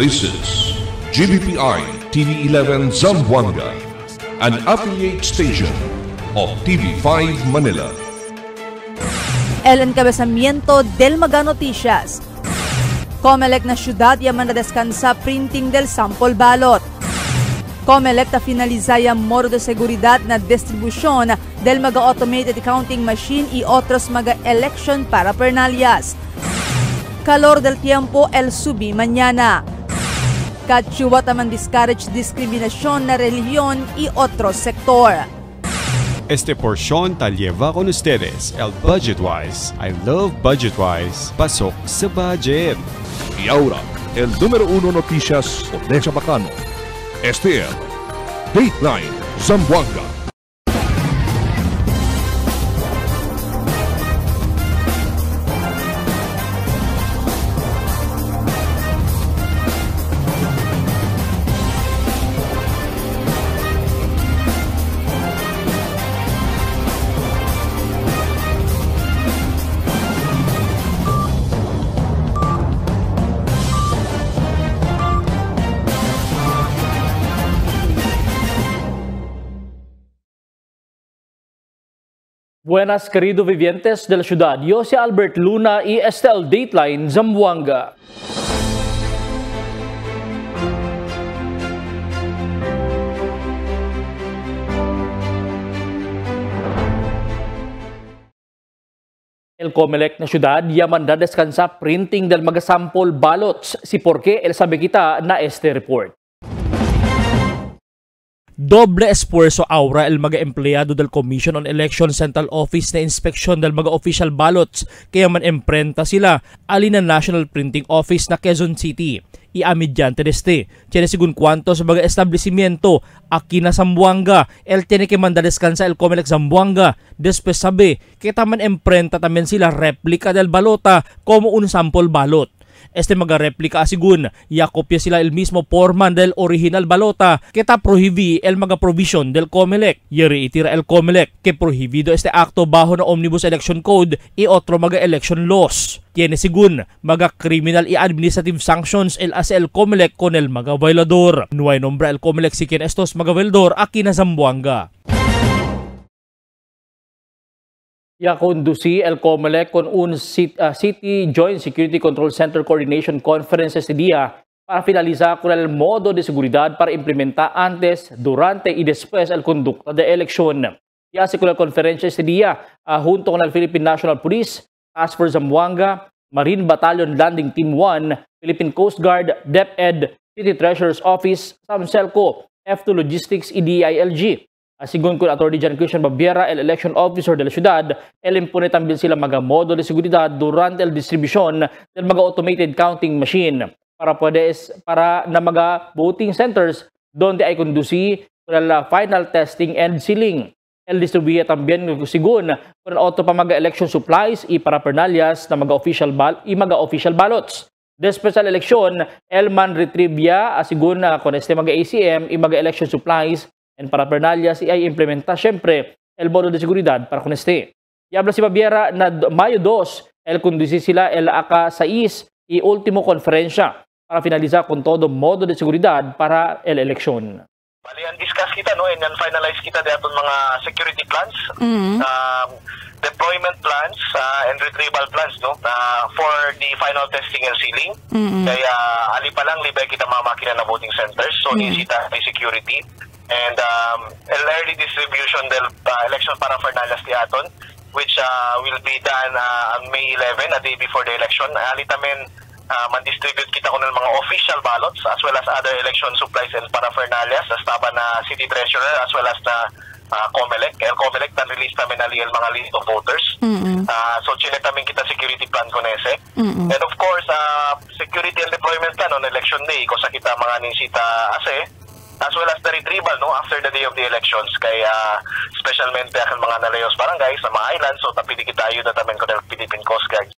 This is GBPI TV11 Zamboanga, an affiliate station of TV5 Manila. El encabezamiento del Mega Noticias. Comelec na syudad yaman na descansa printing del sample ballot. Comelec na finalizaya modo de seguridad na distribución del Mega Automated Counting Machine y otros Mega Election Paraphernalias. Calor del tiempo el subí mañana. Kachuwa taman discourage discriminación na religión y otro sector. Este porción tal lleva con ustedes el Budgetwise. I love Budgetwise. Pasok sa budget. Y ahora, el número 1 noticias de Chabacano. Este es Dateline Zamboanga. Buenas, queridos vivientes de la ciudad. Yo soy Albert Luna y este es el Dateline Zamboanga. El Comelec na syudad yaman na descansa printing del mga sample ballots. Si porqué el sabi kita na este report. Doble esfuerzo aura el mga empleyado del Commission on Election Central Office na inspeksyon del mga official ballots kaya man emprenta sila alin na National Printing Office na Quezon City. Iamidyante deste, tiene sigun kwanto sa mga establecimiento aquí na Zamboanga, el tiene que mandar descansa el Comelec Zamboanga. Después sabi, kita man emprenta tamen sila replica del balota como un sample ballot. Este mga replika asigun, yakopya sila el mismo forman del original balota, kita prohibi el mga provision del Comelec. Yeri itira el Comelec, que prohibido este akto bajo na Omnibus Election Code y otro mga election laws. Tiene sigun, mga criminal y administrative sanctions el as el Comelec con el mga violador. Nuay nombra el Comelec si quien estos mga violador aquí na Zamboanga. Ya conducí el Comelec con un City Joint Security Control Center Coordination Conference este día para finalizar con el modo de seguridad para implementar antes, durante y después el conducta de elección. Ya se con la conferencia este día junto con el Philippine National Police, Task Force Zamboanga, Marine Battalion Landing Team 1, Philippine Coast Guard, DepEd, City Treasurer's Office, SAMCELCO, F2 Logistics y DILG. Asigun con Attorney John Christian Babiera, el election officer de la ciudad, el impone también sila mga modo de seguridad durante el distribution del mga automated counting machine para na mga voting centers donde ay conduci con la final testing and sealing. El distribuye también sigun con auto pa mga election supplies y paraphernalias na mga official ballots. Después sa eleksyon, el man retribya asigun con este mga ACM y mga election supplies en paraphernalias ay implementa siyempre el modo de seguridad para con este. Y habla si Babiera na Mayo 2, el conduci sila el AK-6 y último konferensya para finalizar con todo modo de seguridad para el eleksyon. Bali, discuss kita no and finalize kita dapat mga security plans, deployment plans and retrieval plans no for the final testing and sealing. Kaya ali pa lang libay kita mga makina na voting centers so nisita may security. And early distribution del election paraphernalias ti aton, which will be done on May 11, a day before the election. Alitamen man-distribute kita ko ng mga official ballots as well as other election supplies and paraphernalias sa taba na City Treasurer as well as na Comelec. El Comelec tan-release namin ali el mga list of voters. So chinetamin kita security plan ko nese. And of course, security and deployment plan on election day ko sa kita mga ninsita ase. As well as the retrieval no after the day of the elections kaya specialmente akan mga nalayos barangay sa mga island so tapili kita ayun na tamen ko ng Philippine Coast Guard.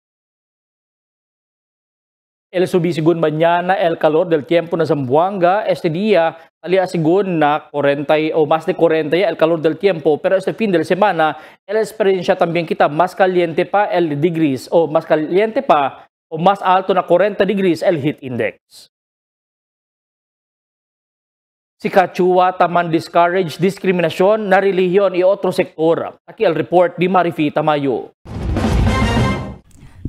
El subisigun mañana el calor del tiempo na Zamboanga este día alia sigun na 40 o más de 40 ya el calor del tiempo pero este fin de semana el experiencia también kita más caliente pa el degrees o más caliente pa o más alto na 40 degrees el heat index. Si Kachua taman discourage diskriminasyon na relihiyon i otro sektor. Aquí el report di Marifi Tamayo.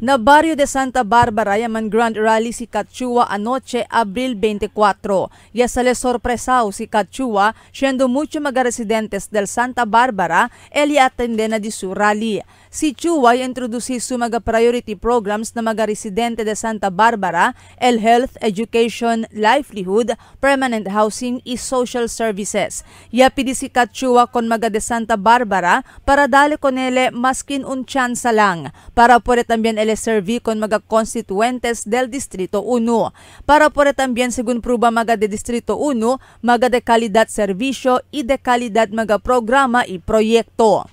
Na Barrio de Santa Barbara, yaman Grand Rally si Kachua anoche, Abril 24. Ya sale sorpresao si Kachua, siendo mucho mga residentes del Santa Barbara, eli atende na di su rally. Si Chua introduce su mga priority programs na mga residente de Santa Barbara, el health, education, livelihood, permanent housing y social services. Ya pidi si Kachua kon mga de Santa Barbara para dali con ele maskin un chance lang, para pwede también ele servi con mga constituentes del Distrito 1. Para pwede también según pruba mga de Distrito 1, mga de kalidad servisyo y de kalidad mga programa y proyekto.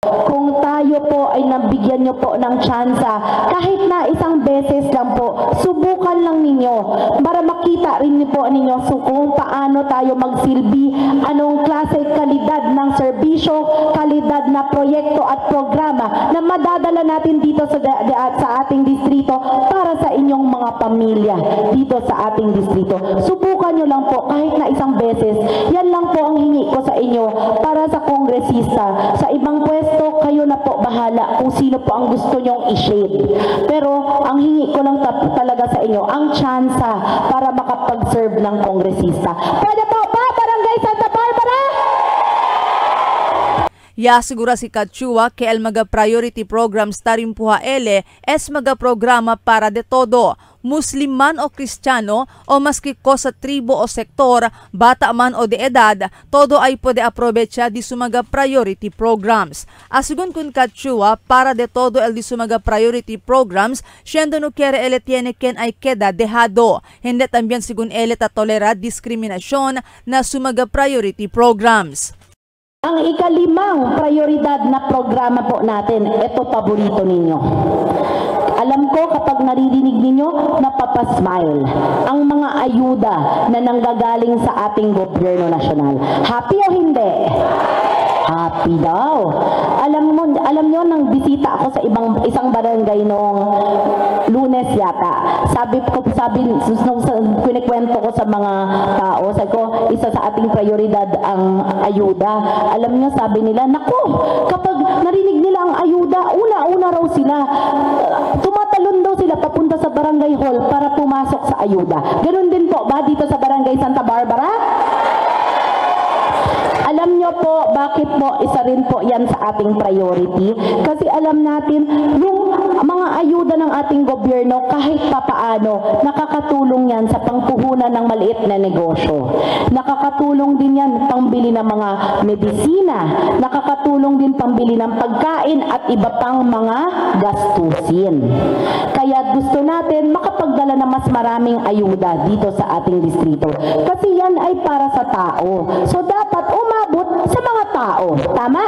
Kung tayo po ay nabigyan nyo po ng tsansa, kahit na isang beses lang po, subukan lang ninyo para makita rin po ninyo kung paano tayo magsilbi, anong klase kalidad ng serbisyo, kalidad na proyekto at programa na madadala natin dito sa ating distrito para sa inyong mga pamilya dito sa ating distrito. Subukan nyo lang po kahit na isang beses. Yan lang po ang hingi ko sa inyo para sa kongresista. Sa ibang pwesto, kayo na po bahala kung sino po ang gusto nyong i-shade. Pero ang hingi ko lang talaga sa inyo, ang tsansa para makapag-serve ng kongresista. Pwede po ba, Barangay Santa Barbara? Ya sigura si Kachua que el mga priority programs tarim puha ele es mga programa para de todo. Muslim man o Kristiyano o maski ko sa tribo o sektor, bata man o de edad, todo ay pwede aprovecha di su mga priority programs. Asigun kun Kachua, para de todo el di su mga priority programs, siendo no quiere ele tiene ken ay queda dejado. Hindi también sigun ele tatolera diskriminasyon na su mga priority programs. Ang ikalimang prioridad na programa po natin, ito paborito ninyo. Alam ko kapag naririnig ninyo, napapasmile ang mga ayuda na nanggagaling sa ating gobyerno nasyonal. Happy o hindi? Happy daw. Alam nyo, nang bisita ako sa isang barangay noong Lunes yata. Kinikwento ko sa mga tao, sabi ko, isa sa ating prioridad ang ayuda. Alam nyo, sabi nila, naku, kapag narinig nila ang ayuda, una raw sila, tumatalon daw sila papunta sa barangay hall para pumasok sa ayuda. Ganun din po ba dito sa barangay Santa Barbara? Alam nyo po, bakit po isa rin po yan sa ating priority? Kasi alam natin, yung mga ayuda ng ating gobyerno, kahit papaano, nakakatulong yan sa pangpuhunan ng maliit na negosyo. Nakakatulong din yan pangbili ng mga medisina. Nakakatulong din pangbili ng pagkain at iba pang mga gastusin. Kaya gusto natin makapagdala ng mas maraming ayuda dito sa ating distrito. Kasi yan ay para sa tao. So dapat umabot sa mga tao. Tama?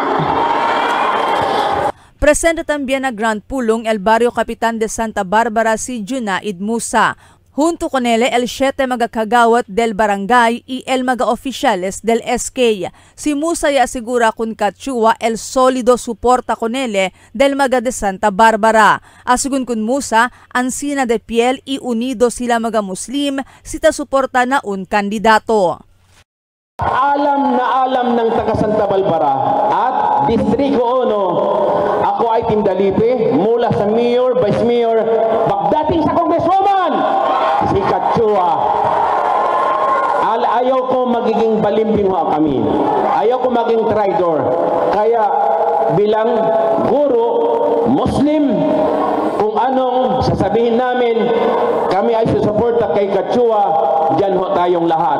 Presente también na Grand Pulong el Barrio Capitan de Santa Barbara si Junaid Musa. Junto con ele el 7 mga kagawat del barangay y el mga oficiales del SK. Si Musa ya asegura kun Kachua el sólido suporta con ele del mga de Santa Barbara. Asugun kun Musa, ansina de piel y unido sila mga Muslim sita suporta na un kandidato. Alam na alam ng taga Santa Barbara at Distrito 1, ako ay Tindalipe mula sa Mayor, Vice Mayor, bagdating sa Congresswoman, si Kachua. Ayaw ko magiging balimbinho kami. Ayaw ko maging traitor. Kaya bilang guro, Muslim, kung anong sasabihin namin, kami ay susuporta kay Kachua, dyan ho tayong lahat.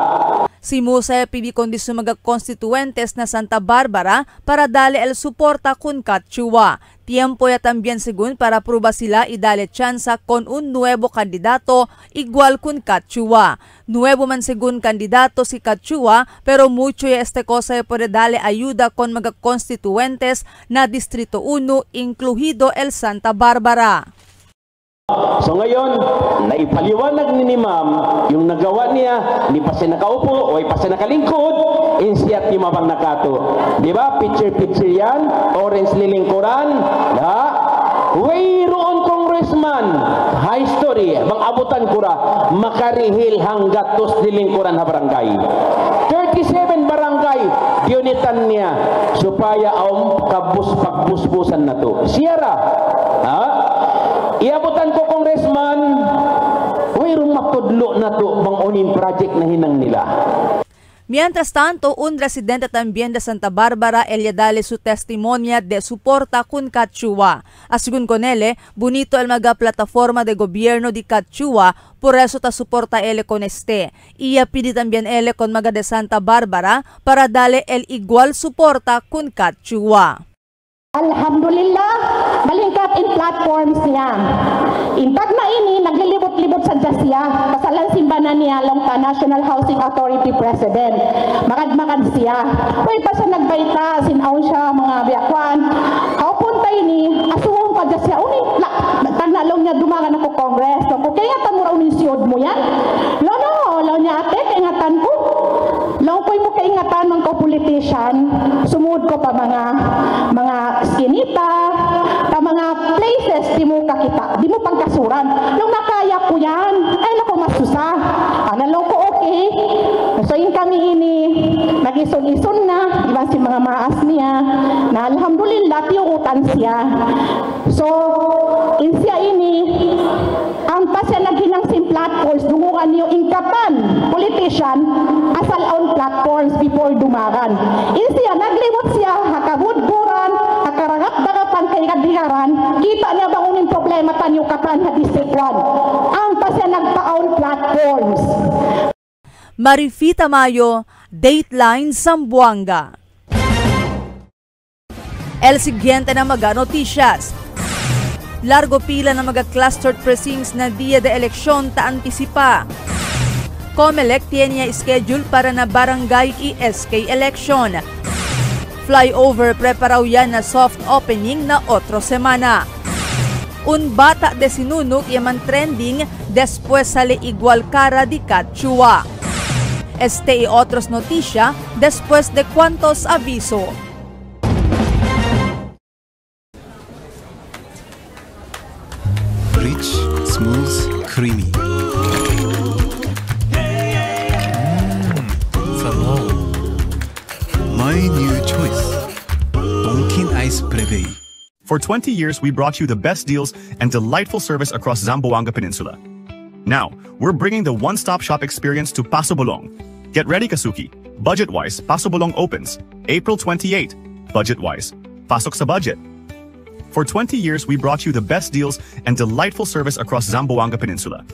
Si Musa pidi kundi sa mga constituentes na Santa Barbara para dali el suporta kun Kachua. Tiempo ya también según para pruba sila idale tsansa con un nuevo kandidato igual kun Kachua. Nuevo man según kandidato si Kachua, pero mucho ya este cosa puede dale ayuda con mga constituentes na Distrito 1 incluido el Santa Barbara. So ngayon, naipaliwanag ni Ma'am yung nagawa niya, ni pa siya nakaupo o ay pa siya nakalingkod, insiyat ni Mabang nakato. Di ba? Picture yan, orange lilingkuran, wayroon congressman, high stood, sorry, mang-abutan ko ra, makarihil hanggat tos dilingkuran ha barangay. 37 barangay, diunitan niya, supaya aom pagbusbusan na to. Siyara, ha? Iabutan ko, Congressman, mayroong matudlo na to, bang-unin project na hinang nila. Mientras tanto, un residente también de Santa Bárbara ella dale su testimonia de soporta con Cachua. Según con él, bonito el maga plataforma de gobierno de Cachua, por eso ta soporta él con este. Y pide también él con maga de Santa Bárbara para darle el igual soporta con Cachua. Alhamdulillah, malingkat in platforms niya. Intag na ini, naglilibot-libot sa siya, kasalan simbanan niya long ta National Housing Authority President. Makad-makad siya. Pwede pa siya nagbaita, sinaon siya, mga biyakwan. Kaupunta ini, asuwang pa siya. Tagnalong niya dumagan ako Congress. So, kaya nga tanura unin siyod mo yan. Law niya ate, kaya nga tan ko. Law ko mo kaingatan ng ko-politician, sumud ko pa mga skinita, ta mga places di mo kakita, di mo pagkasuran. Nung nakaya ko yan, ay naku masusa. Analong ko okay. So yung kami ini, nag-ison-ison na, iban si mga maas niya, na alhamdulillah, tiyuutan siya. So, siya ini, ang pa siya naghinang sim platforms, dungukan niyo ingkapan, politician, asal on platforms before dumagan. Siya, naglimot siya, hakabudburan, hakaragap-dagapan kay kadiharan, kita niya bang uning problema tanyo katan ha District 1. Ang pa siya nagpa-on platforms. Marifita Mayo, Dateline Zamboanga. El siguiente na mga noticias. Largo pila na mga clustered precincts na dia de eleksyon ta antisipa. COMELEC tiene schedule para na barangay ESK election. Flyover preparaw yan na soft opening na otro semana. Un bata de sinunok yaman trending después sale igual cara di Cachua. Este y otros noticia después de cuantos aviso. Rich, smooth, creamy. Sabaw. My new choice. Donkin Ice Prevei. For 20 years, we brought you the best deals and delightful service across Zamboanga Peninsula. Now, we're bringing the one-stop shop experience to Paso Bolong. Get ready, Kasuki. Budget-wise, Paso Bolong opens April 28. Budget-wise, pasok sa budget. For 20 years, we brought you the best deals and delightful service across Zamboanga Peninsula.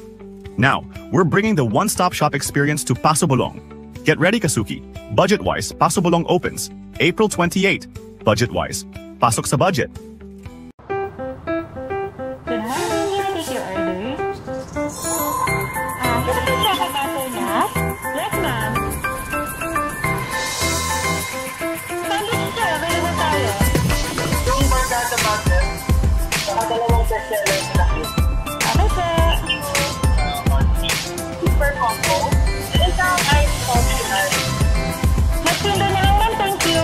Now, we're bringing the one-stop shop experience to Paso Bolong. Get ready, Kasuki. Budget-wise, Paso Bolong opens April 28. Budget-wise, pasok sa budget. Super combo. Isang ice optional. Magtinda na lang, ma'am. Thank you.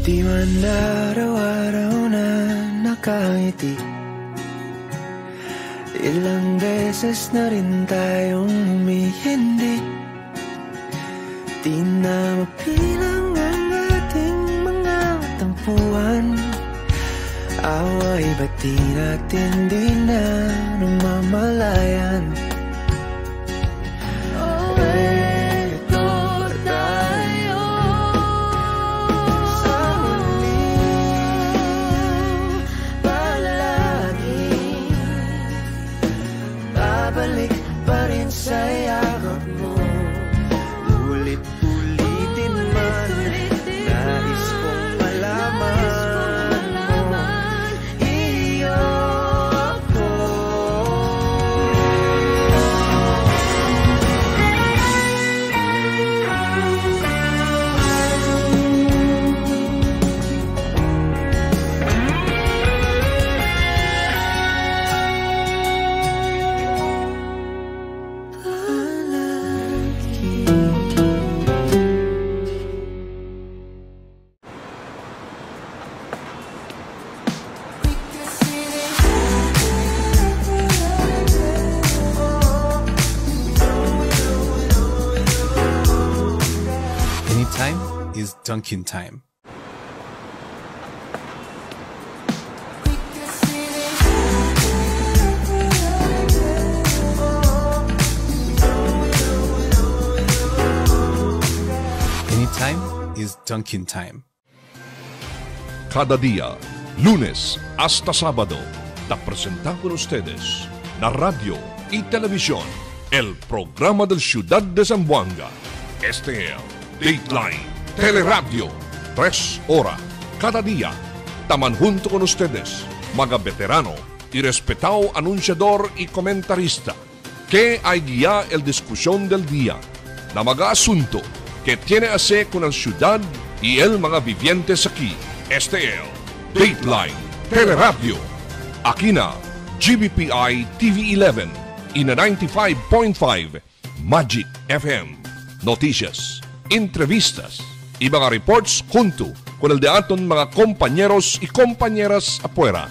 Di man araw-araw na nakangiti, ilang beses na rin tayong humihindi. Di na mapilang ang ating mga tampuhan. Away ba't di natin di na namamalayan? is Dunkin' time. Anytime is Dunkin' time. Cada día, lunes hasta sábado, te presentamos con ustedes la radio y televisión, el programa del Ciudad de Zamboanga. Este es Dateline Teleradio, 3 horas cada día. Taman junto con ustedes, mga veterano y respetado anunciador y comentarista, que hay guía el discusión del día, na mga asunto que tiene a ver con la ciudad y el mga vivientes aquí. Este es Dateline Teleradio. Aquí na GBPI TV11 y na 95.5 Magic FM. Noticias, entrevistas y mga reports junto con el de aton mga compañeros y compañeras afuera.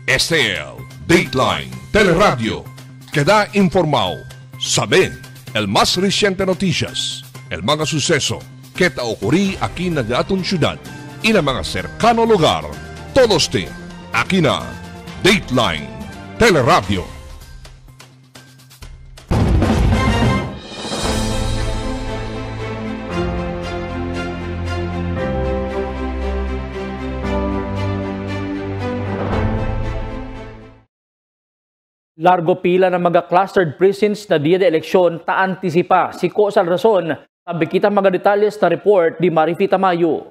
Este es Dateline Teleradio. Queda informado, sabe el más reciente noticias, el mga suceso que te ocurrí aquí na aton ciudad y na mga cercano lugar. Todos te aquí na Dateline Teleradio. Largo pila ng mga clustered precincts na dia de eleksyon ta-antisipa. Si Ko Salrazon, sabi kita mga detalles na report di Marifita Mayo.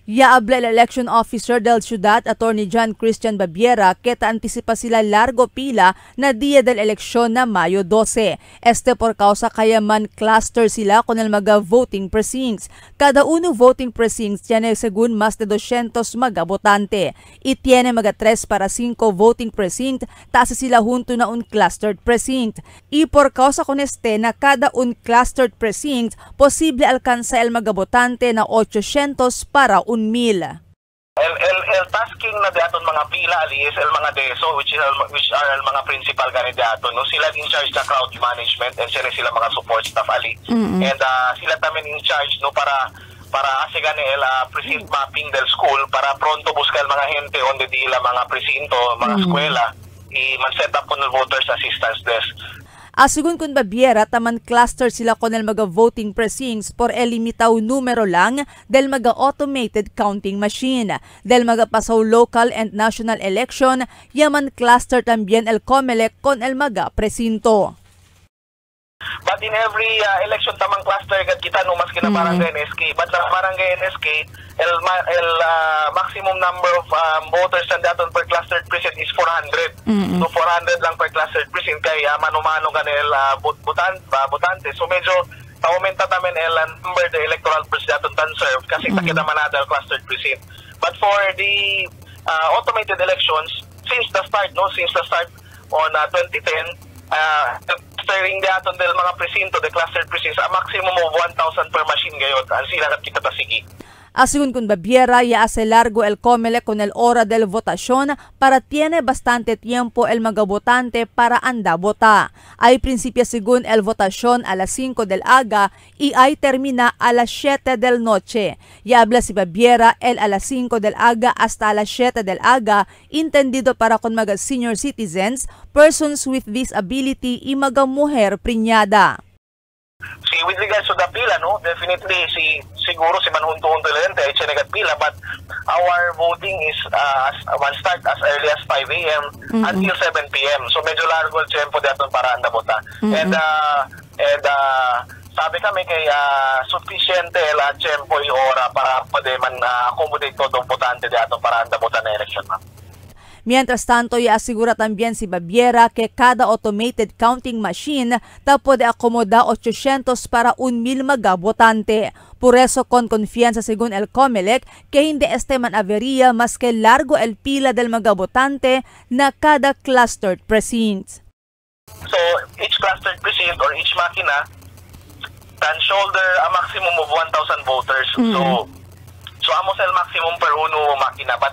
Yaabla el election officer del Ciudad, Attorney John Christian Babiera, que antisipa sila largo pila na dia del eleksyon na Mayo 12. Este por causa kaya man cluster sila con el mga voting precincts. Cada uno voting precincts tiene según más de 200 mga botante. Y tiene mga 3 para 5 voting precinct, tase sila junto na un clustered precinct. Y por causa con este na kada un clustered precinct, posible alcanza el mga botante na 800 para 1,000. El tasking na daton mga pila ali is el mga DESO which are el mga principal gani daton no, sila in charge sa crowd management and sila mga support staff ali. And sila tamen in charge no para asigan el precinct mapping del school para pronto buscar mga gente onde dila mga presinto, mga eskwela i man-set up con el voters assistance desk. Asigun kun Babiera, taman cluster sila con el mga voting precincts por el limitaw numero lang del mga automated counting machine. Del mga pasaw local and national election, yaman cluster tambien el COMELEC con el mga presinto. But in every election tamang cluster kita no mas kina barangay NSK. But sa barangay NSK, el maximum number of voters na daton per clustered precinct is 400. So 400 lang per clustered precinct kaya mano-mano ganel botante. So medyo aumenta tamen el number the electoral precinct daton tan serve kasi takita manada clustered precinct. But for the automated elections, since the start on 2010, clustering daton del mga presinto, the clustered precincts, a maximum of 1,000 per machine gayot, ang sila kita tasigi. Asigun kun Babiera, ya hace largo el COMELEC con el hora del votación para tiene bastante tiempo el mga votante para anda vota. Hay principio según el votación a las 5 del aga y hay termina a las 7 del noche. Ya habla si Babiera el a las 5 del aga hasta a las 7 del aga, entendido para con mga senior citizens, persons with disability y mga mujer preñada. With regards to the pila, no, definitely siguro si manhunto-hunto lente ay sinegat pila, but our voting is start as early as 5 a.m. until 7 p.m. So medyo largo el tiempo daton para anda bota. And sabi kami kay sufficiente la tiempo y ora para pwede man accommodate todo botante daton para anda bota na election. Mientras tanto, asegura también si Babiera que cada automated counting machine puede acomoda 800 para 1,000 mga botante. Por eso, con confianza según el COMELEC, que hindi man avería mas que largo el pila del mga botante na cada clustered precinct. So, each clustered precinct or each makina can shoulder a maximum of 1,000 voters. So amos el maximum per uno makina, but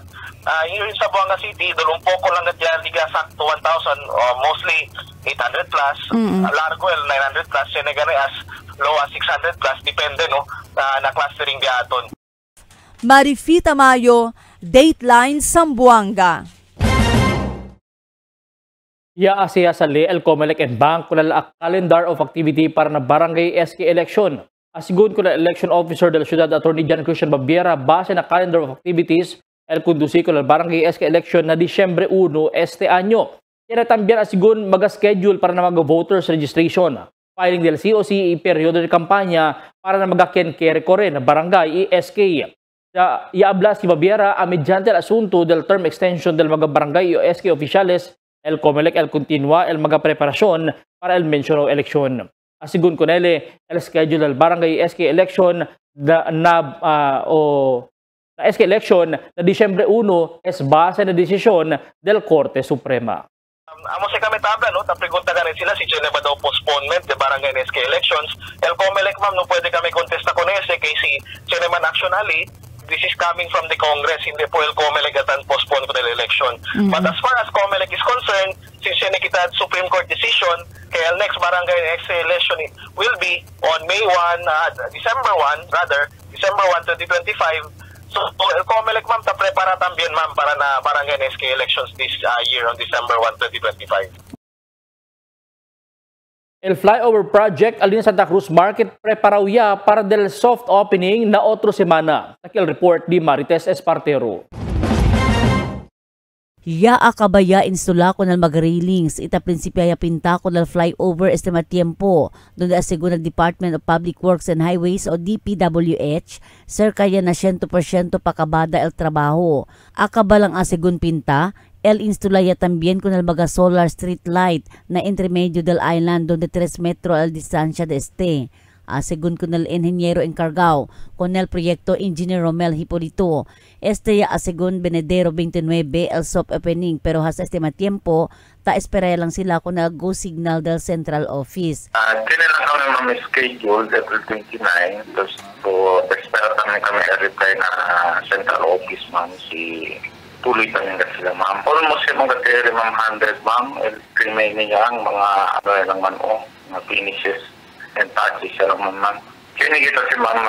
here in Zamboanga City, dalawang poko lang at liga sakto 1,000, mostly 800 plus, largo el 900 plus, sinagari as low as 600 plus, depende no, na clustering biaton. Marifita Mayo, Dateline Zamboanga. Iaasiya sa el COMELEC and Bank kunal a calendar of activity para na barangay SK election. Asigun kunal election officer del Ciudad Attorney John Christian Babiera base na calendar of activities el conduci kunal barangay SK election na Disyembre 1 este anyo. Kaya también asigun mag-schedule para na mag-voters registration. Filing del COC periodo de kampanya para na mag-kenkere ko rin na barangay SK. Iabla si Babiera a mediante el asunto del term extension del mga barangay o SK oficiales el COMELEC el continua el mga preparasyon para el mencionado eleksyon. Asigun ko nele el schedule del barangay SK election na SK election na Disyembre 1 es base na desisyon del Korte Suprema. Amo sa kami tabla, no? Tapregunta ka rin sila si Chene ba daw postponement de barangay SK elections. El COMELEC, ma'am, no pwede kami contesta con ese kay si Chene man actually this is coming from the Congress, hindi po el COMELEC atan postpone ko the election. But as far as COMELEC is concerned, since yan kita Supreme Court decision, kaya el next barangay election will be on December 1, 2025. So el COMELEC, ma'am, ta prepara también, ma'am, para na barangay SK elections this year on December 1, 2025. El flyover project alin Santa Cruz Market preparaw ya para del soft opening na otro semana. Takil report di Marites Espartero. Ya akabaya instala ko ng mag-railings. Ita prinsipya ya pinta ko ng flyover estima tiempo. Donde asegura Department of Public Works and Highways o DPWH, cerca ya na 100% pakabada el trabaho. Akabalang asegun pinta, el instala también con el mga solar street light na intermedio del island donde 3 metro al distancia de este. Según con el ingeniero encargado con el proyecto Engineer Romel Hipolito, este ya según Benedero 29 el soft opening pero hasta este tiempo ta espera lang sila con el go signal del central office. Tiene lang kami mga schedule April 29 tapos po espera kami reply na central office ma'am si tuloy kami na sila ma'am. Almost yung mga kateri ma'am 100 ma'am remain niya ang mga lang man mga finishes and touches siya lang ma'am. Kinigita si ma'am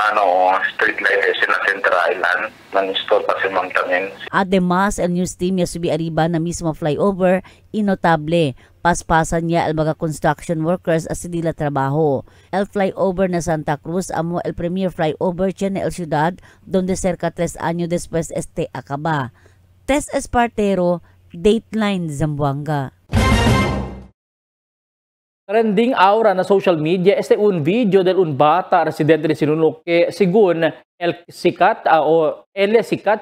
street light na Central Island man-install pa si ma'am tamin. Además, el news team ya subi arriba na mismo flyover inotable. Paspasan niya el mga construction workers as sila trabaho. El flyover na Santa Cruz amo el premier flyover en el ciudad donde cerca 3 años después este acaba. Tess Espartero, Dateline Zamboanga. Trending aura na social media este un video del un bata residente de Sinunok que según el sikat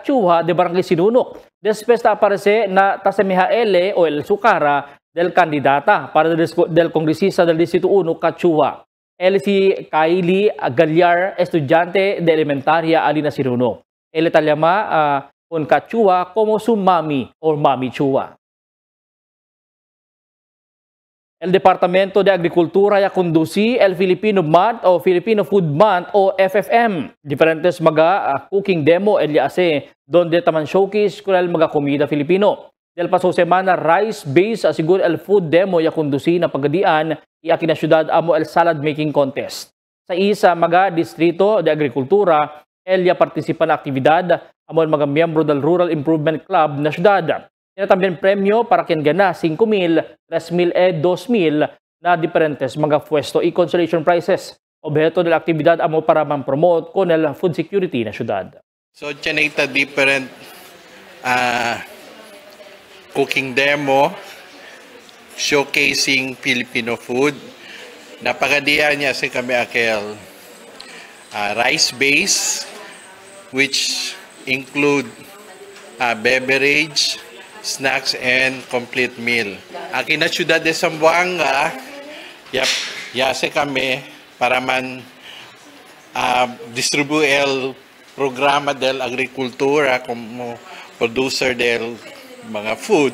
Chua de Barangay Sinunok. Después aparece na tasemeha ele o el sukara del kandidata para del kongresista del Distrito 1 Kachua. Él si Kylie Galyar, estudiante de elementaria alina Sinunok. Él llama con Kachua como su mami o mami Chua. El Departamento de Agricultura ya conduci el Filipino Month o Filipino Food Month o FFM. Diferentes mga cooking demo el yase donde taman showcase con el mga comida Filipino. Del paso semana rice based asigur el food demo ya conduci na pagadian iaki na syudad amo el salad making contest. Sa isa mga distrito de Agrikultura el ya participa na aktibidad amo el mga miyembro del Rural Improvement Club na syudad. Tiene también premio para quien gana 5,000, 3,000 2,000 na diferentes mga puesto y consolation prizes. Objeto de la actividad amo para man-promote con el food security na syudad. So, chanita different cooking demo showcasing Filipino food. Napagadian niya si kami akel rice base which include beverage, snacks and complete meal. Aquí na Ciudad de Zamboanga, yase kami para man distribute el programa del agricultura como producer del mga food.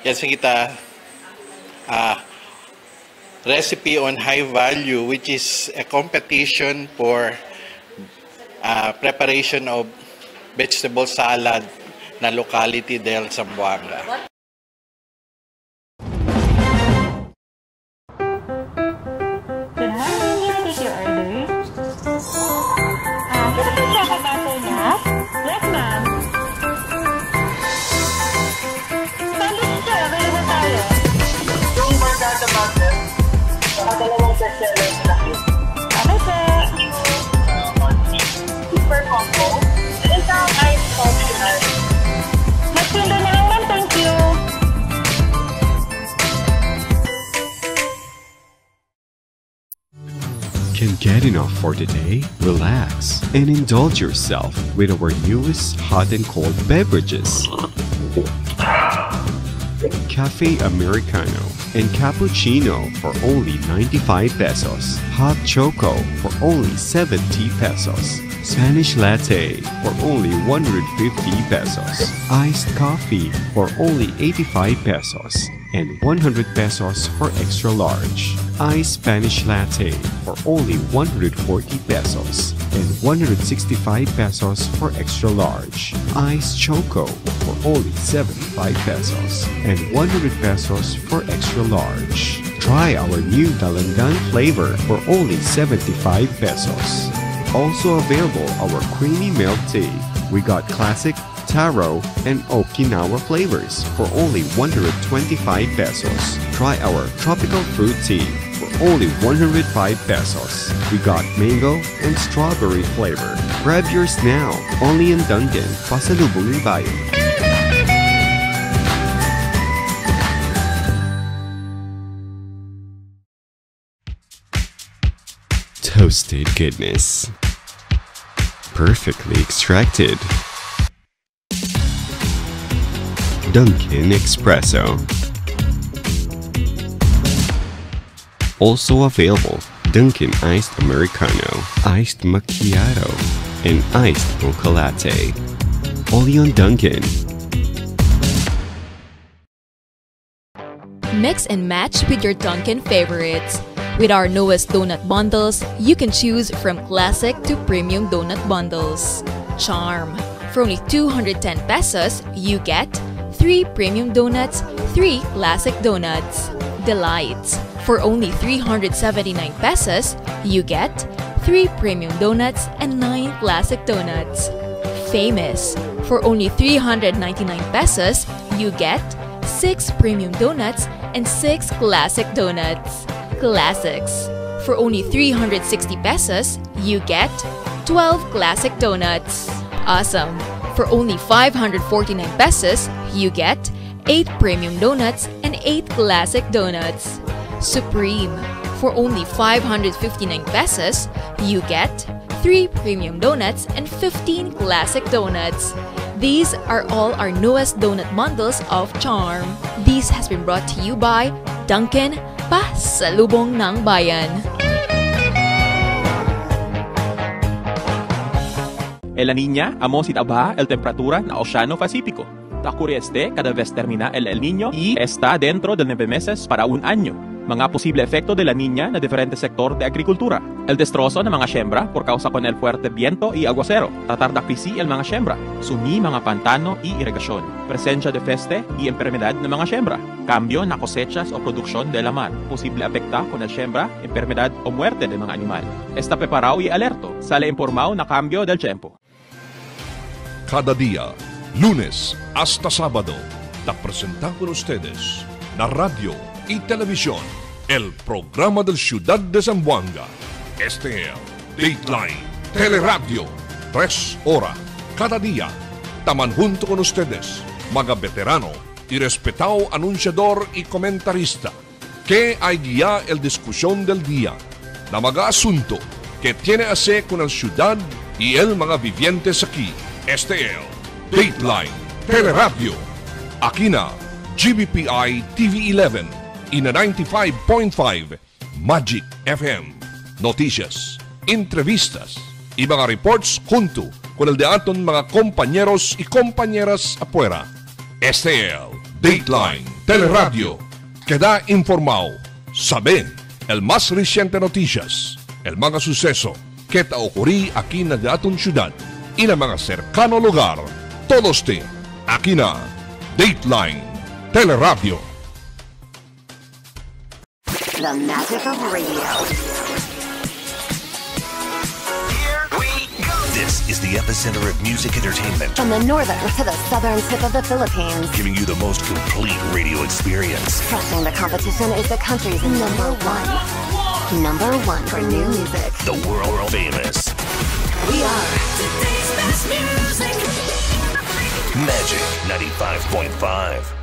Yase kita recipe on high value which is a competition for preparation of vegetable salad na locality del Zamboanga. Good morning, take your bestseller nila. Okay po. Super combo. Isang ice optional. Magtinda na lang, thank you. Can't get enough for today? Relax and indulge yourself with our newest hot and cold beverages. Cafe Americano and Cappuccino for only 95 pesos. Hot Choco for only 70 pesos. Spanish Latte for only 150 pesos. Iced Coffee for only 85 pesos. And 100 pesos for extra large. Iced Spanish Latte for only 140 pesos. And 165 pesos for extra large. Iced Choco for only 75 pesos. And 100 pesos for extra large. Try our new Dalandan flavor for only 75 pesos. Also available our creamy milk tea. We got classic, taro, and Okinawa flavors for only 125 pesos. Try our tropical fruit tea for only 105 pesos. We got mango and strawberry flavor. Grab yours now, only in Dunkin', Pasalubong ng Bayan. Toasted goodness. Perfectly extracted. Dunkin' Espresso. Also available, Dunkin' Iced Americano, Iced Macchiato, and Iced Mocha Latte. Only on Dunkin'. Mix and match with your Dunkin' favorites. With our newest donut bundles, you can choose from classic to premium donut bundles. Charm. For only 210 pesos, you get 3 premium donuts, 3 classic donuts. Delights. For only 379 pesos, you get 3 premium donuts and 9 classic donuts. Famous. For only 399 pesos, you get 6 premium donuts and 6 classic donuts. Classics. For only 360 pesos, you get 12 classic donuts. Awesome. For only 549 pesos, you get 8 premium donuts and 8 classic donuts. Supreme. For only 559 pesos, you get 3 premium donuts and 15 classic donuts. These are all our newest donut bundles of Charm. This has been brought to you by Dunkin', Pasalubong ng Bayan. En la Niña, amo si tabaja el temperatura na Oceano Pacífico. Ocurre cada vez termina el Niño y está dentro de 9 meses para un año. Mga posible efecto de la Niña na diferente sector de agrikultura. El destrozo ng mga siembra por causa con el fuerte viento y aguacero. Tratar de krisi el mga siembra. Sumi mga pantano y irrigasyon. Presencia de peste y enfermedad ng mga siembra. Cambio na cosechas o produksyon de la mar. Posible afecta con el siembra, enfermedad o muerte de mga animal. Está preparado y alerto. Sale informado na cambio del tiempo. Cada día, lunes hasta sábado, te presentamos con ustedes na radio y televisión, el programa del Ciudad de Zamboanga. Este es Dateline Teleradio, 3 horas cada día. Taman junto con ustedes, mga veterano y respetado anunciador y comentarista, que hay guía el discusión del día, na mga asunto que tiene a ver con el ciudad y el mga vivientes aquí. Este es Dateline Teleradio. Aquí na GBPI TV11 y na 95.5 Magic FM. Noticias, entrevistas y mga reports junto con el de aton mga compañeros y compañeras afuera. Este es Dateline Teleradio. Queda informado, sabe el más reciente noticias, el mga suceso que te ocurrí aquí na de aton ciudad y na mga cercano lugar. Todos te aquí na Dateline Teleradio. The magic of radio. This is the epicenter of music entertainment. From the northern to the southern tip of the Philippines. Giving you the most complete radio experience. Crushing the competition is the country's #1. #1 for new music. The world famous We are today's best music. Magic 95.5.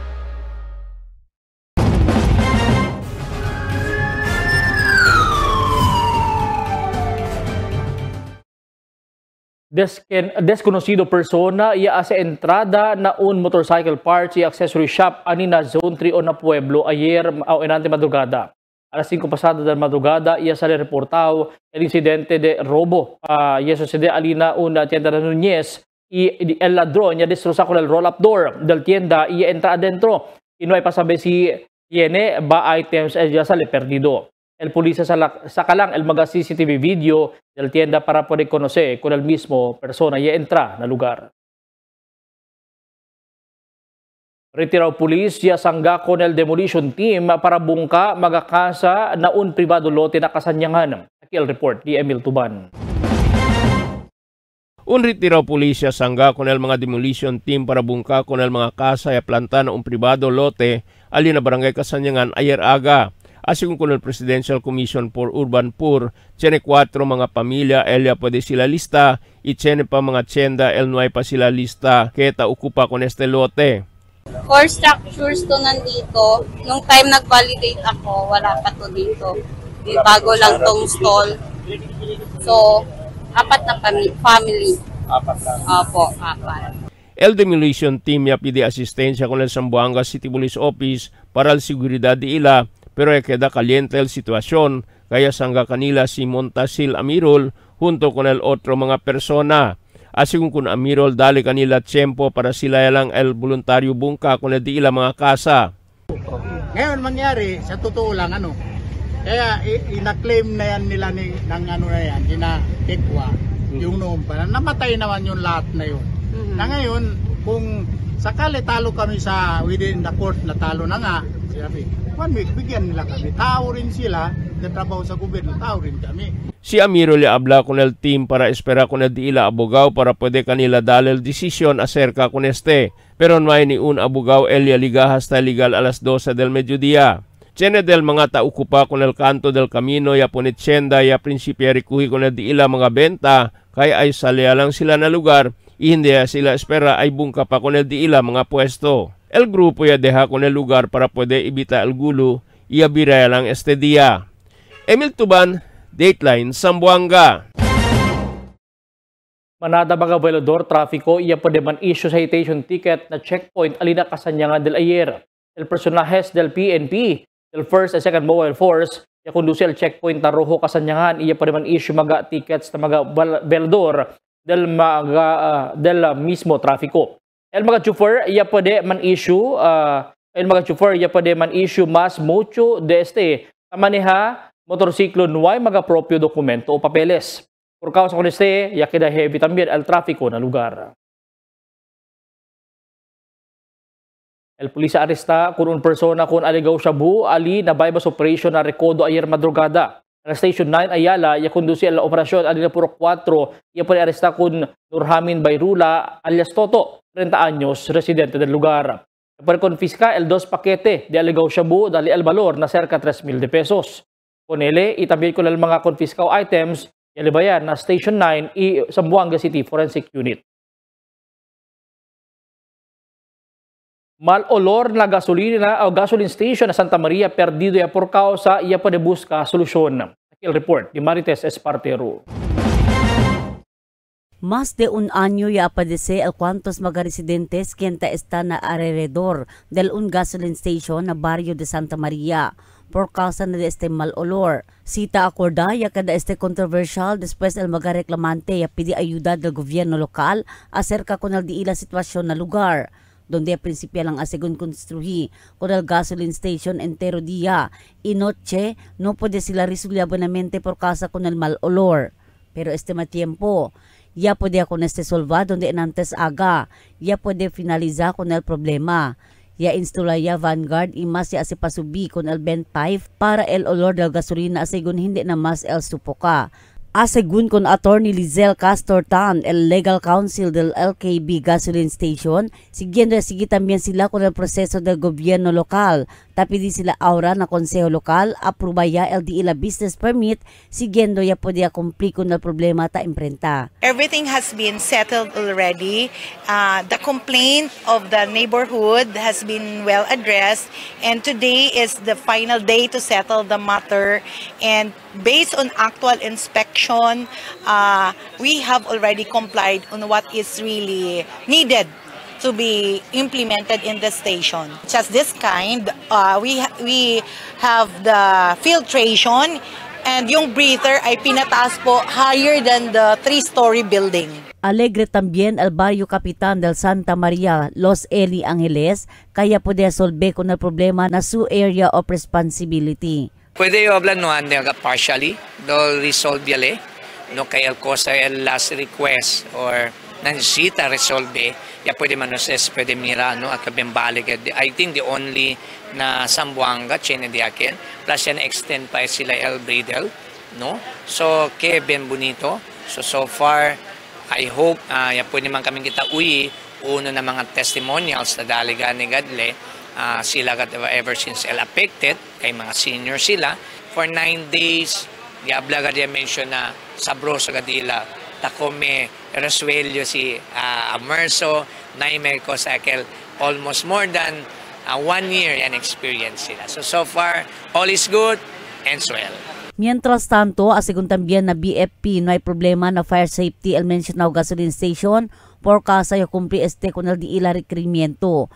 Desconocido persona ia sa entrada na un motorcycle parts y accessory shop ani na Zone 3 o na Pueblo ayer o inante madrugada. Alas 5 pasada da madrugada ia sa reportao el incidente de robo. Ia sucede alina una tienda de Núñez y el ladrón ya destroza con el roll-up door del tienda y entra adentro. Y no hay pasabe si tiene ba items ya sale perdido. El policía saca lang el mga CCTV video del tienda para poder conocer con el mismo persona y entra na lugar. Retirado pulis ya sangga con el demolition team para bungka magakasa na un privado lote na kasanyangan. Aquí el report di Emil Tuban. Un retirado pulis ya sangga con el mga demolition team para bungka con el mga kasa ya planta na un privado lote ali na barangay Kasanyangan ayer aga. Asigún con el Presidential Commission for Urban Poor, tiene 4 mga pamilya, elia pwede sila lista, y tiene pa mga tienda, el no hay pa sila lista, kaya ocupa con este lote. 4 structures to nandito. Nung time nag-validate ako, wala pa to dito. Bago lang tong stall. So, 4 na family. 4 Opo, 4. El demolition team ya pide asistencia con el Zamboanga City Police Office para la seguridad de ila, pero queda caliente el situación, kaya sangga kanila si Montasil Amirol junto con el otro mga persona. Asigún kun Amirol dali kanila tiempo para sila lang el voluntaryo bungka kung di ila mga kasa. Ngayon mangyari, sa totoo lang kaya ina-claim na yan nila ng kina-kekwa, yung noon pa. Namatay naman yung lahat na yun. Na ngayon, kung sakali talo kami sa within the court na talo na nga, sabi, 1 week, bigyan nila kami. Tao rin sila, nagtrabaho sa gobyerno, tao rin kami. Si Amiro le habla con el team para espera con el di ila abogado para puede kanila dar el decisión acerca con este. Pero no hay ni un abogado elia liga hasta legal a las 12 del mediodía. Tiene del mga taukupa con el canto del camino ya ponit tienda ya prinsipya rikuhi con el di ila mga benta kaya ay salya lang sila na lugar y hindi sila espera ay bungka pa con el di ila mga puesto. El grupo ya deja con el lugar para puede evita el gulo y abiraya lang este día. Emil Tuban, Dateline, Zamboanga. Manada mga velador trafiko iya pwede man issue citation ticket na checkpoint alina Kasanyangan del ayer. El personajes del PNP, del 1st and 2nd Mobile Force, ya conduce el checkpoint na Rojo Kasanyangan iya pwede man issue mga tickets na mga velador del mismo trafiko. El mga chauffeur ya pwede man issue mas mucho de este maneja motorsiklo nuay mga propio dokumento o papeles. Por causa con este ya queda heavy también el tráfico na lugar. El pulisya aresta kung un persona kung aligaw shabu ali na bypass operation na rekodo ayer madrugada. Ang Station 9 Ayala, ya conduce la operasyon alina puro 4, ya pwede aresta kung Nurhamin Bayrula alias Toto, 30 años, residente del lugar. Para confisca el 2 paquete de aligaw shabu dali el valor na cerca 3,000 pesos. Con ele, itambil ko lang mga confiscaw items, yalibayan na Station 9 i Zamboanga City Forensic Unit. Malolor na gasolina o gasoline station na Santa Maria perdido ya por causa iya pa de busca solusyon. Aquí el report di Marites Espartero. Más de un año ya padece el cuantos mga residentes quien está na alrededor del un gasoline station na barrio de Santa Maria por causa de este mal olor. Cita acorda ya kada este controversial después el mga reclamante ya pidi ayuda del gobierno lokal acerca con el di ila sitwasyon na lugar donde a principio lang asegun construhi con el gasoline station entero día y noche no puede sila resolver buenamente por causa con el mal olor. Pero este tiempo ya puede con este solva donde antes aga ya puede finalizar con el problema. Ya instala ya Vanguard y mas ya se pasubi con el bent pipe para el olor del gasolina asegun hindi na mas el supoka. Según con Attorney Lizelle Castor-Tan, el Legal Counsel del LKB Gasoline Station, siguiendo y sigue también sila con el proceso del gobierno local. Tapi di sila ahora na Consejo Local, aprueba ya el di ila business permit, siguiendo ya podía cumplir con el problema ta imprenta. Everything has been settled already. The complaint of the neighborhood has been well addressed, and today is the final day to settle the matter. And based on actual inspection, we have already complied on what is really needed to be implemented in the station. Just this kind, we have the filtration, and yung breather ay pinataas po higher than the 3-story building. Alegre también el barrio Capitan del Santa Maria, Los Eli Angeles, kaya puede solve con el problema na su area of responsibility. Puede hablar no partially, do resolve yale, no kaya cosa el last request or nansita resolve, ya pwede manoses, pwede mira, no, akabembalik. I think the only na Zamboanga, chene di akin, plus yan extend pa sila El Bridel, no? So, ke ben bonito. So far, I hope, ya pwede man kaming kita uno na mga testimonials na daliga ni Gadle, sila ever since el affected, kay mga senior sila, for 9 days, diabla gadya mention na sabroso gadila, takome resuelyo si Amerso, naime ko sa akel almost more than 1 year yan experience sila. So far, all is good and swell. Mientras tanto, asigun también na BFP no hay problema na fire safety el mencionado gasoline station por casa yo cumplir con el di ila requerimiento.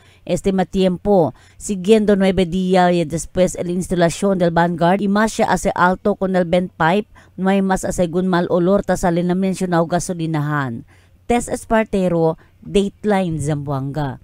Matiempo, siguiendo 9 días y después el instalación del Vanguard y más siya hace alto con el vent pipe, no hay más asegun mal olor tasalin na mencionado gasolinahan. Tess Espartero, Dateline Zamboanga.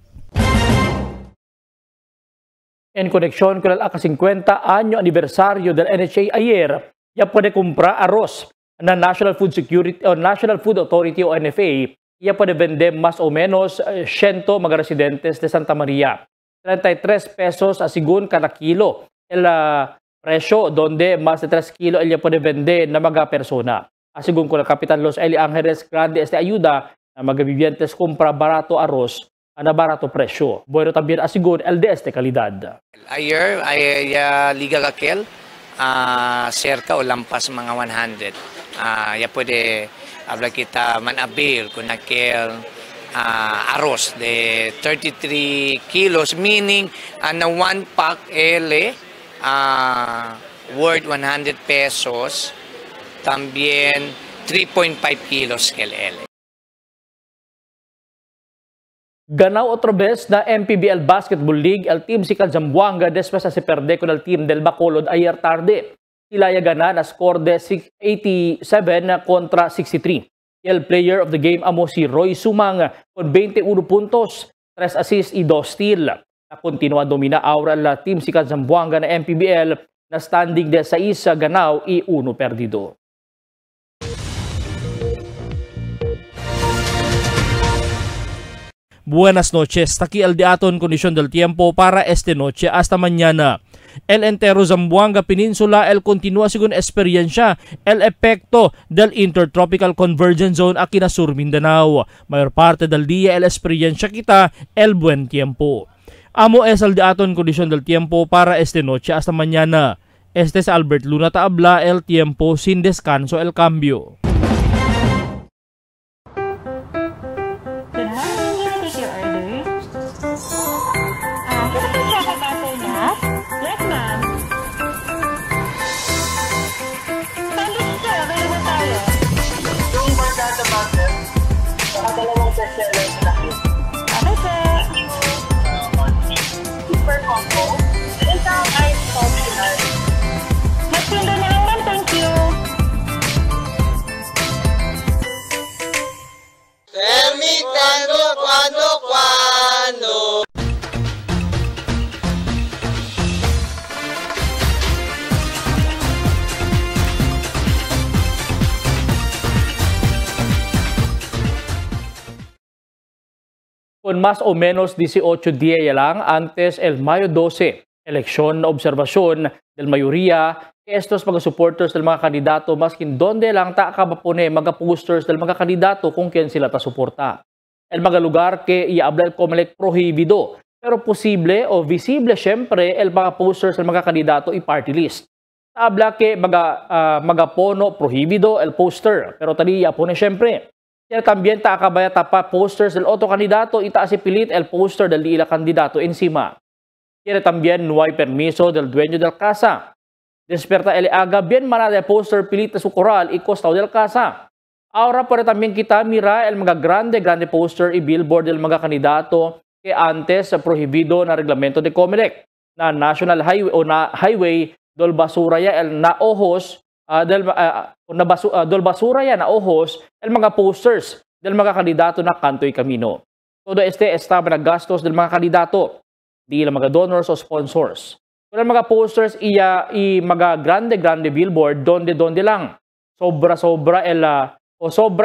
En conexión con el 50 año aniversario del NHA ayer, ya puede comprar arroz na National Food Security o National Food Authority o NFA, ya puede vender más o menos 100 mga residentes de Santa Maria. 33 pesos según cada kilo. El presyo donde más de 3 kilos ella puede vender na mga persona. Según con el Kapitan Los Eli Angeles, grande ayuda na mga vivientes compra barato arroz na barato presyo. Bueno también asigun LDS de calidad. Ayer ay liga kakel cerca o lampas mga 100. Ya puede habla kita manabil kung nakel arroz de 33 kilos, meaning na 1 pack ele worth 100 pesos, también 3.5 kilos kel ele. Ganaw otra vez na MPBL Basketball League el team si Zamboanga después se perde con el team del Bacolod ayer tarde. Sila ya gana na score de 87 contra 63. El player of the game amo si Roy Sumang con 21 puntos, 3 assists y 2 steal. Continua domina ahora la team si Zamboanga na MPBL na standing de 6 ganaw y 1 perdido. Buenas noches, aquí el dato en condición del tiempo para esta noche hasta mañana. El entero Zamboanga Peninsula el continúa según experiencia el efecto del Intertropical Convergence Zone aquí na Sur Mindanao. Mayor parte del día el experiencia kita el buen tiempo. Amo es el dato en condición del tiempo para esta noche hasta mañana. Este es Albert Luna Taabla, el tiempo sin descanso el cambio. Super combo. Isang ice optional. Magtinda na lang, thank you. Tell me cuando. Con más o menos 18 días lang antes el Mayo 12, Eleksyon na obserbasyon del mayoría que estos mga supporters del mga kandidato maskin donde lang ta kabapone mga posters del mga kandidato kung kien sila ta suporta. El mga lugar que iabla el COMELEC prohibido pero posible o visible syempre el mga posters del mga kandidato i-party list. Habla que magapono prohibido el poster pero tadi yapone syempre. Kaya también ta akabaya tapa posters del otro kandidato itaas ipilit el poster del ila kandidato encima. Kaya también no hay permiso del dueño del casa. Desperta el aga bien manada de poster pilit su coral y costado del casa. Ahora puede también kita mira el mga grande poster y billboard del mga kandidato que antes prohibido na reglamento de COMELEC na National Highway o na Highway dol basura ya el na ojos dol basura ya na ojos el mga posters del mga kandidato na kanto y kamino. Todo este estaba na gastos del mga kandidato. Di lang mga donors o sponsors. Kung mga posters mga grande billboard donde lang. Sobra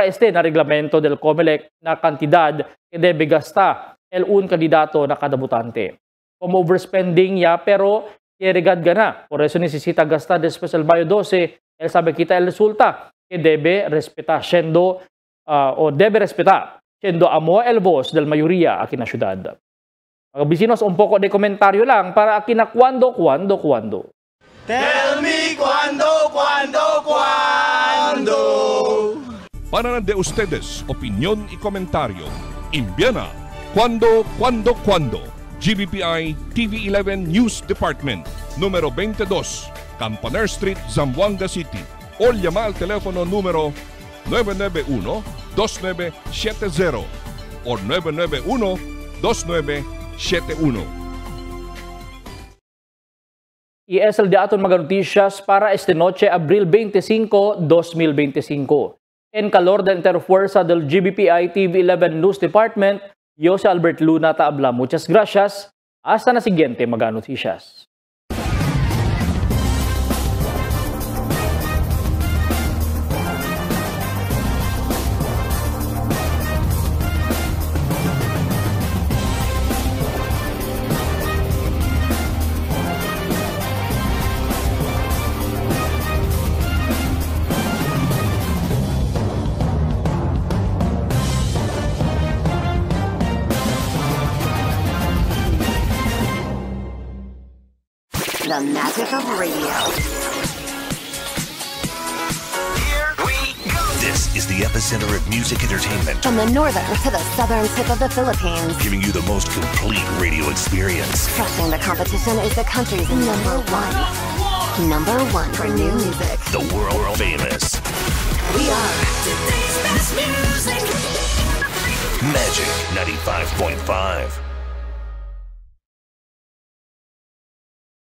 este na reglamento del COMELEC na kantidad que debe gasta el un kandidato na kada botante. Como overspending ya pero irregad gana. Por eso necesita gastar después el Mayo 12 el sabe kita el resulta que debe respetar siendo amo el voz del mayoría aquí na syudad. Mga bisinos, un poco de komentaryo lang para aquí na cuando. Tell me cuando. Para de ustedes, opinión y comentario. Envíana cuando. GBPI TV11 News Department, número 22, Campaner Street, Zamboanga City. O llama al teléfono número 991-2970 o 991-2971. Y es el de aton mga noticias para este noche, Abril 25, 2025. En calor de interfuerza del GBPI TV11 News Department, yo si Albert Luna taabla. Muchas gracias. Hasta na siguiente mga noticias. The magic of radio. Here we go. This is the epicenter of music entertainment. From the northern to the southern tip of the Philippines. Giving you the most complete radio experience. Crushing the competition is the country's number one. Number one for new music. The world famous. We are today's best music. Magic 95.5.